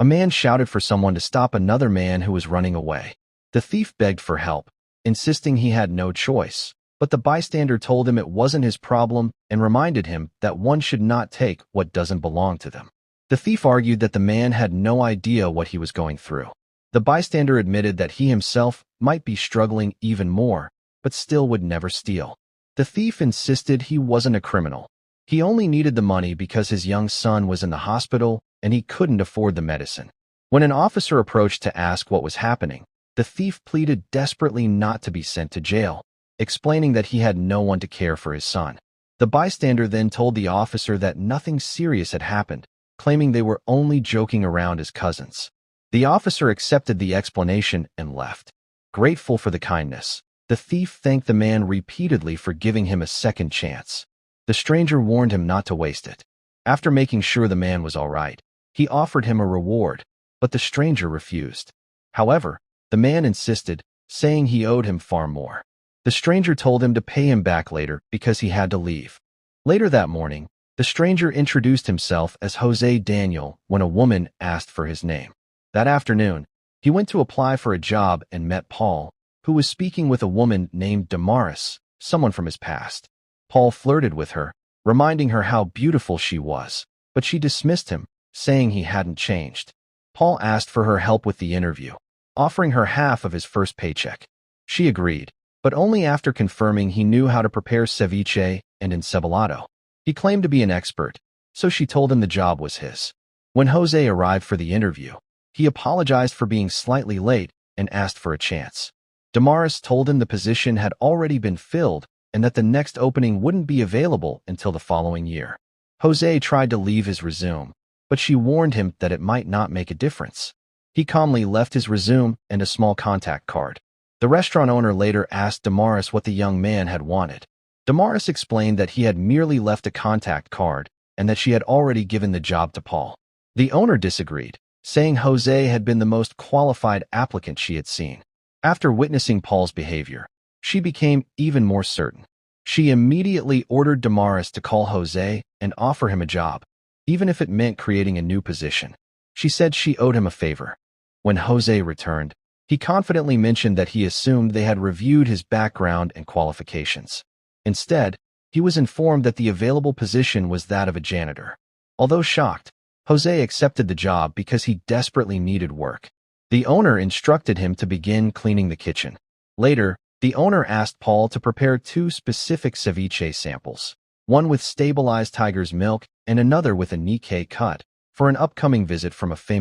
A man shouted for someone to stop another man who was running away. The thief begged for help, insisting he had no choice, but the bystander told him it wasn't his problem and reminded him that one should not take what doesn't belong to them. The thief argued that the man had no idea what he was going through. The bystander admitted that he himself might be struggling even more, but still would never steal. The thief insisted he wasn't a criminal. He only needed the money because his young son was in the hospital and he couldn't afford the medicine. When an officer approached to ask what was happening, the thief pleaded desperately not to be sent to jail, explaining that he had no one to care for his son. The bystander then told the officer that nothing serious had happened, claiming they were only joking around as cousins. The officer accepted the explanation and left. Grateful for the kindness, the thief thanked the man repeatedly for giving him a second chance. The stranger warned him not to waste it. After making sure the man was all right, he offered him a reward, but the stranger refused. However, the man insisted, saying he owed him far more. The stranger told him to pay him back later because he had to leave. Later that morning, the stranger introduced himself as José Daniel when a woman asked for his name. That afternoon, he went to apply for a job and met Paul, who was speaking with a woman named Damaris, someone from his past. Paul flirted with her, reminding her how beautiful she was, but she dismissed him, saying he hadn't changed. Paul asked for her help with the interview, offering her half of his first paycheck. She agreed, but only after confirming he knew how to prepare ceviche and encebollado. He claimed to be an expert, so she told him the job was his. When Jose arrived for the interview, he apologized for being slightly late and asked for a chance. Damaris told him the position had already been filled and that the next opening wouldn't be available until the following year. Jose tried to leave his resume, but she warned him that it might not make a difference. He calmly left his resume and a small contact card. The restaurant owner later asked Damaris what the young man had wanted. Damaris explained that he had merely left a contact card and that she had already given the job to Paul. The owner disagreed, saying Jose had been the most qualified applicant she had seen. After witnessing Paul's behavior, she became even more certain. She immediately ordered Damaris to call Jose and offer him a job, even if it meant creating a new position. She said she owed him a favor. When Jose returned, he confidently mentioned that he assumed they had reviewed his background and qualifications. Instead, he was informed that the available position was that of a janitor. Although shocked, Jose accepted the job because he desperately needed work. The owner instructed him to begin cleaning the kitchen. Later, the owner asked Paul to prepare 2 specific ceviche samples, one with stabilized tiger's milk and another with a Nikkei cut, for an upcoming visit from a famous